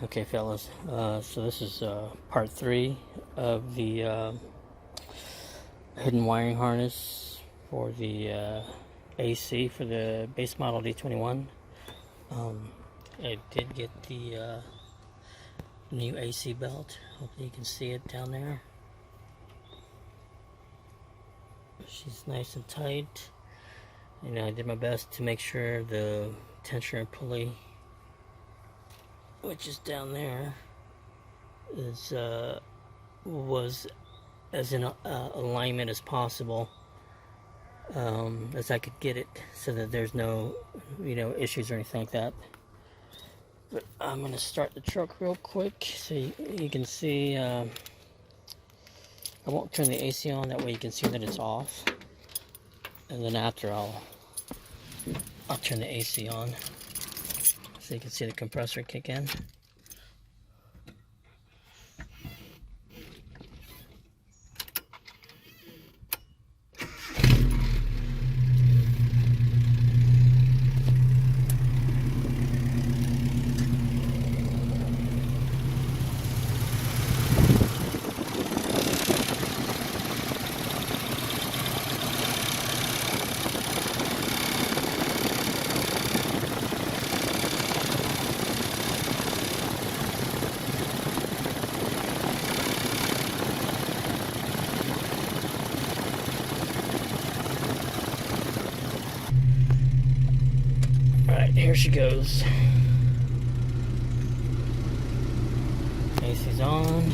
Okay, fellas. So this is part 3 of the hidden wiring harness for the AC for the base model D21. I did get the new AC belt. Hopefully you can see it down there. She's nice and tight. And I did my best to make sure the tensioner pulley, which is down there, is was as in alignment as possible, as I could get it, so that there's no issues or anything like that. But I'm gonna start the truck real quick so you can see. I won't turn the AC on, that way you can see that it's off, and then after I'll turn the AC on so you can see the compressor kick in. Alright, here she goes. AC's on.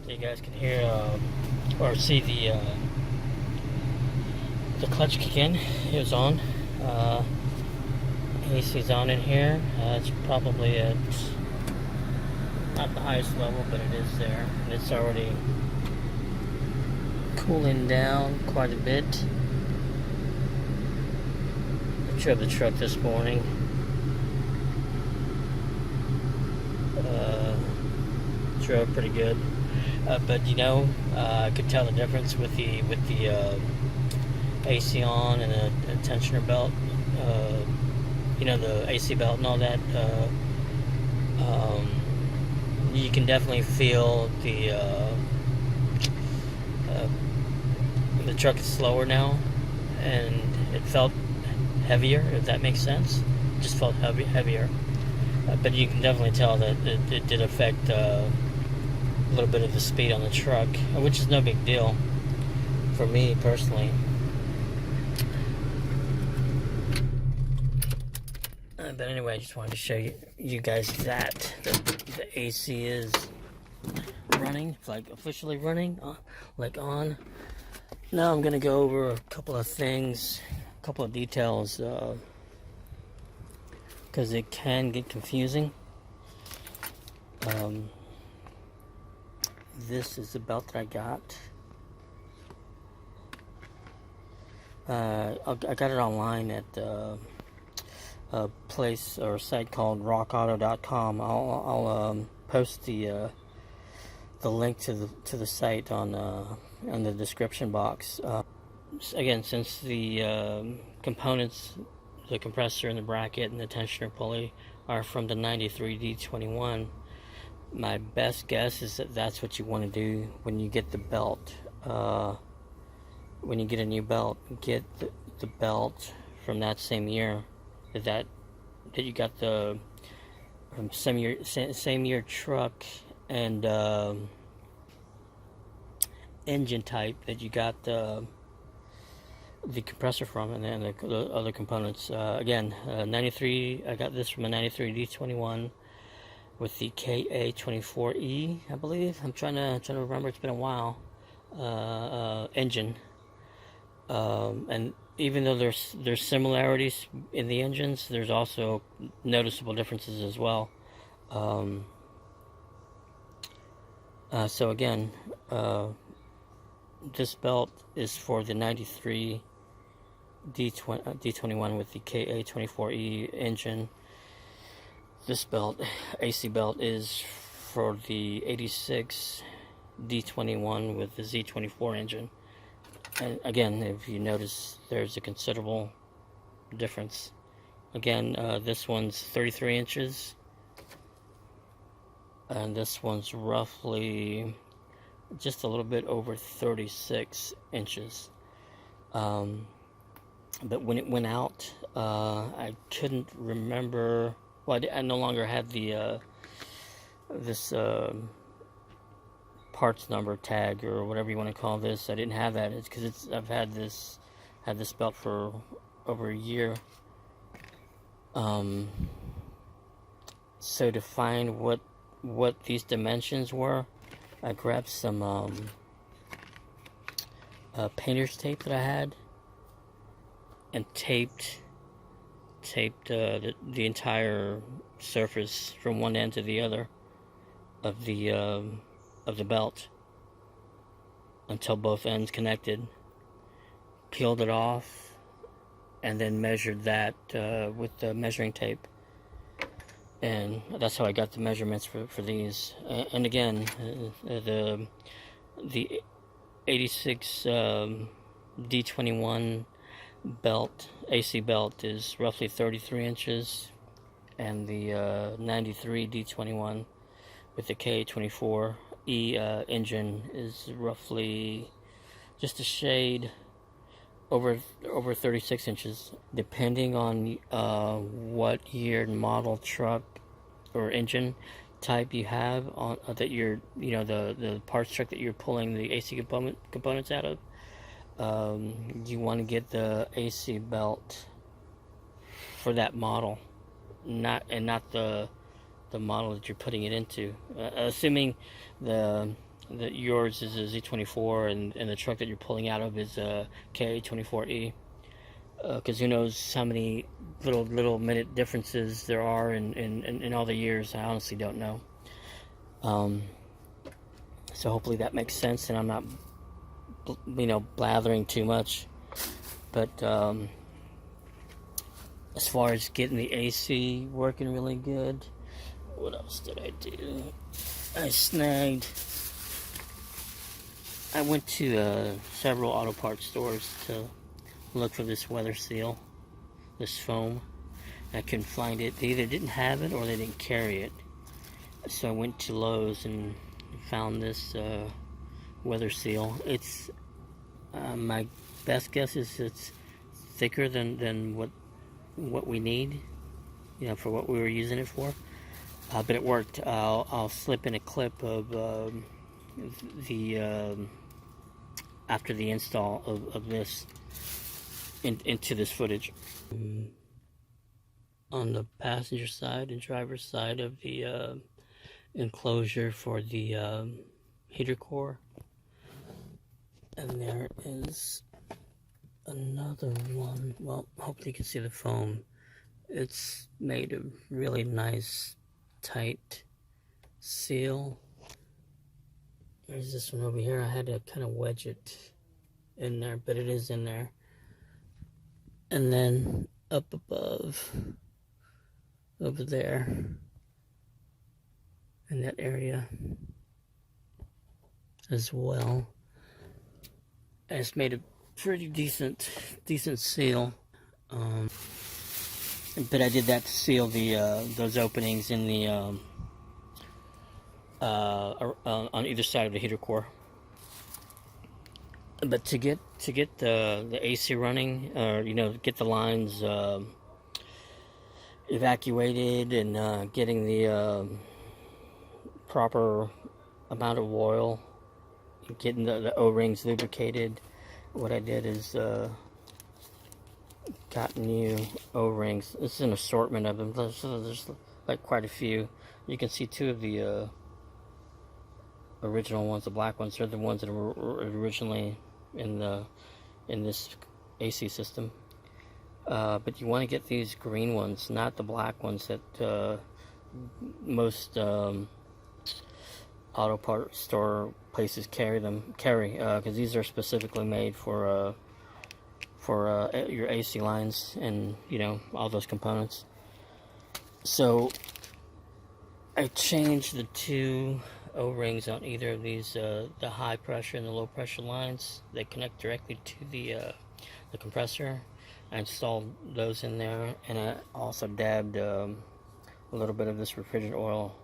You guys can hear or see the clutch kick in. It was on. AC's on in here. It's probably at not the highest level, but it is there, and it's already cooling down quite a bit. I drove the truck this morning. Drove pretty good. But I could tell the difference with the AC on and the tensioner belt. The AC belt and all that. You can definitely feel the truck is slower now, and it felt heavier. If that makes sense, it just felt heavier. But you can definitely tell that it did affect a little bit of the speed on the truck, which is no big deal for me personally. But anyway, I just wanted to show you guys that the AC is running, like officially running, like on. Now I'm gonna go over a couple of things, a couple of details, because it can get confusing. This is the belt that I got. I got it online at a place or a site called rockauto.com. I'll post the link to the site on the description box. Again, since the components, the compressor and the bracket and the tensioner pulley are from the 93 D21, my best guess is that that's what you want to do when you get the belt. When you get a new belt, get the belt from that same year that you got the same year truck and engine type that you got the compressor from, and then the other components. Again, 93. I got this from a 93 D21 with the KA24E, I believe. I'm trying to remember. It's been a while. Engine, and even though there's similarities in the engines, there's also noticeable differences as well. So again, this belt is for the 93 D21 with the KA24E engine. This belt, AC belt, is for the 86 D21 with the Z24 engine. And again, if you notice, there's a considerable difference. Again, this one's 33 inches, and this one's roughly just a little bit over 36 inches. But when it went out, I couldn't remember. Well, I no longer had the this parts number tag or whatever you want to call this. I didn't have that. It's because I've had this belt for over a year. So to find what these dimensions were, I grabbed some painter's tape that I had and taped the entire surface from one end to the other of the belt until both ends connected. Peeled it off and then measured that with the measuring tape, and that's how I got the measurements for these. And again, the 86 D21 belt, AC belt, is roughly 33 inches, and the 93 D21 with the K24E engine is roughly just a shade over 36 inches, depending on what year and model truck or engine type you have on that you're, the parts truck that you're pulling the AC components out of. You want to get the AC belt for that model, not the model that you're putting it into. Assuming that yours is a Z24 and the truck that you're pulling out of is a KA24E, because who knows how many little minute differences there are in all the years. I honestly don't know. So hopefully that makes sense, and I'm not blathering too much. But as far as getting the AC working really good, what else did I do? I went to several auto parts stores to look for this weather seal, this foam. I couldn't find it. They either didn't have it or they didn't carry it. So I went to Lowe's and found this weather seal. It's my best guess is it's thicker than what we need, for what we were using it for. But it worked. I'll slip in a clip of the after the install of this into this footage. On the passenger side and driver's side of the enclosure for the heater core, and there is another one. Well, hopefully you can see the foam. It's made of really nice tight seal. There's this one over here. I had to kind of wedge it in there, but it is in there. And then up above, over there, in that area as well. And it's made a pretty decent seal. But I did that to seal the those openings in the on either side of the heater core. But to get the AC running, or get the lines evacuated and getting the proper amount of oil, getting the O-rings lubricated, what I did is got new O-rings. This is an assortment of them. There's like quite a few. You can see two of the original ones, the black ones. They're the ones that were originally in this AC system. But you want to get these green ones, not the black ones that most auto part store places carry, because these are specifically made for your AC lines and all those components. So I changed the two O-rings on either of these, the high pressure and the low pressure lines. They connect directly to the compressor. I installed those in there, and I also dabbed a little bit of this refrigerant oil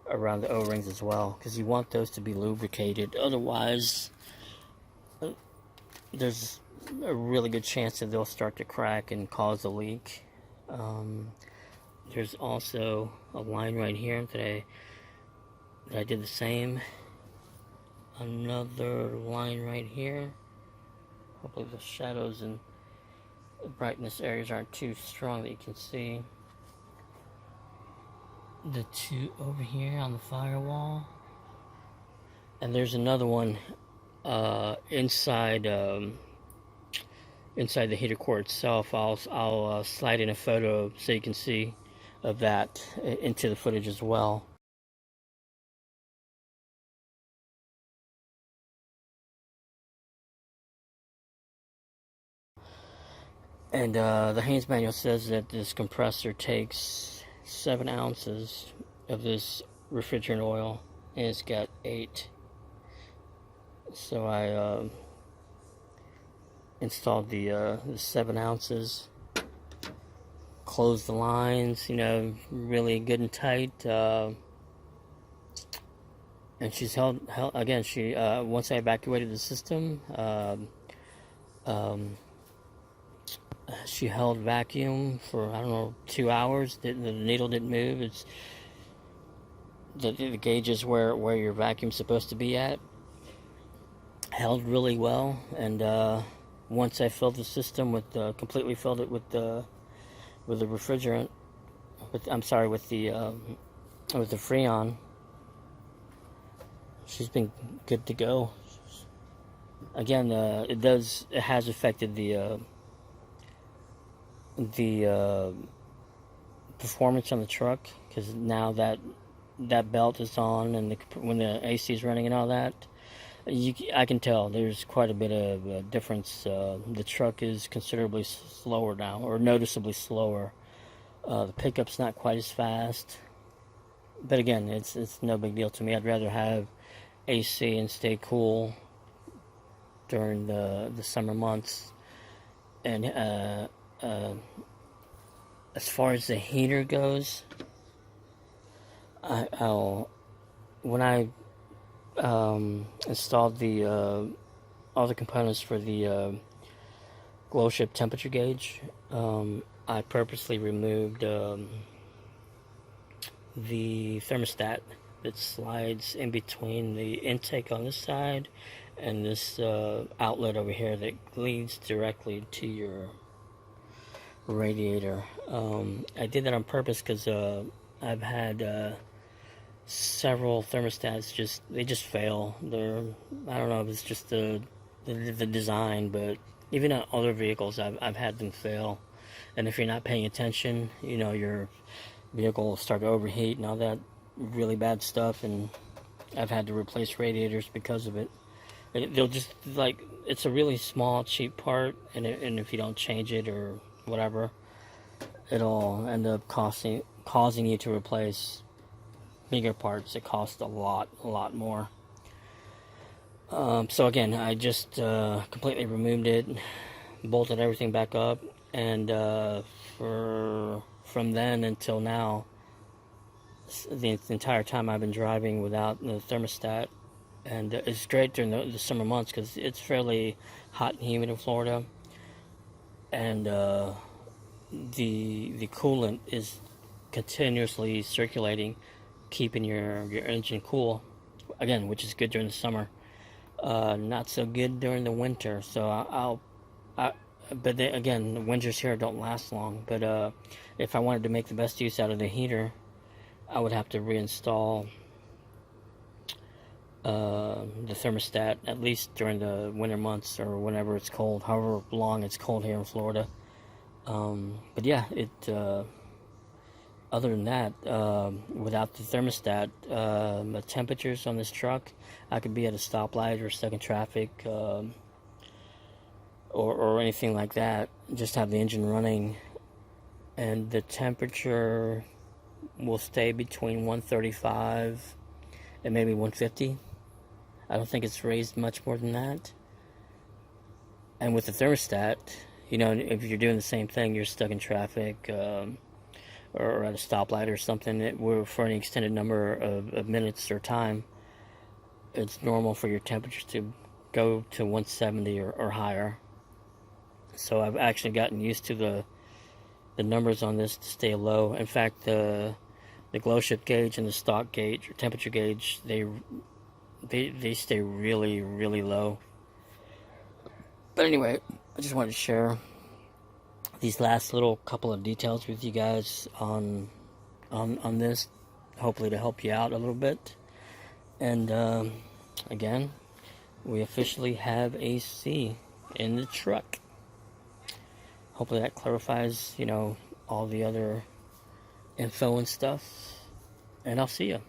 around the O-rings as well, because you want those to be lubricated. Otherwise, there's a really good chance that they'll start to crack and cause a leak. There's also a line right here that I did the same. Another line right here. Hopefully the shadows and the brightness areas aren't too strong that you can see. The two over here on the firewall. And there's another one inside the heater core itself. I'll slide in a photo so you can see of that into the footage as well. And the Haynes manual says that this compressor takes 7 ounces of this refrigerant oil, and it's got 8. So I installed the 7 ounces, closed the lines, really good and tight. And she's held again. She once I evacuated the system, she held vacuum for, I don't know, 2 hours. The needle didn't move. It's the gauge is where your vacuum's supposed to be at. Held really well, and once I filled the system with completely filled it with the refrigerant, with the Freon, she's been good to go. Again, it has affected the performance on the truck, because now that belt is on, and when the AC is running and all that, I can tell there's quite a bit of a difference. The truck is considerably slower now, or noticeably slower. The pickup's not quite as fast, but again, it's no big deal to me. I'd rather have AC and stay cool during the summer months. And as far as the heater goes, when I installed all the components for the glow ship temperature gauge, I purposely removed the thermostat that slides in between the intake on this side and this outlet over here that leads directly to your radiator. I did that on purpose because I've had several thermostats just fail. I don't know if it's just the design, but even on other vehicles I've had them fail. And if you're not paying attention, your vehicle will start to overheat and all that really bad stuff, and I've had to replace radiators because of it. They'll just, it's a really small, cheap part, and if you don't change it or whatever, it'll end up causing you to replace bigger parts that cost a lot more. So again, I just completely removed it, bolted everything back up, and from then until now, the entire time I've been driving without the thermostat. And it's great during the summer months because it's fairly hot and humid in Florida, and the coolant is continuously circulating, keeping your engine cool, again, which is good during the summer. Not so good during the winter. So but again, the winters here don't last long. But if I wanted to make the best use out of the heater, I would have to reinstall the thermostat, at least during the winter months or whenever it's cold, however long it's cold here in Florida. But yeah, other than that, without the thermostat, the temperatures on this truck, I could be at a stoplight or stuck in traffic, or anything like that. Just have the engine running, and the temperature will stay between 135 and maybe 150. I don't think it's raised much more than that. And with the thermostat, you know, if you're doing the same thing, you're stuck in traffic, or at a stoplight or something, for any extended number of minutes or time, it's normal for your temperature to go to 170 or higher. So I've actually gotten used to the numbers on this to stay low. In fact, the glow shift gauge and the stock gauge or temperature gauge, they stay really, really low. But anyway, I just wanted to share these last little couple of details with you guys on this, hopefully to help you out a little bit. And again, we officially have AC in the truck. Hopefully that clarifies, you know, all the other info and stuff. And I'll see you.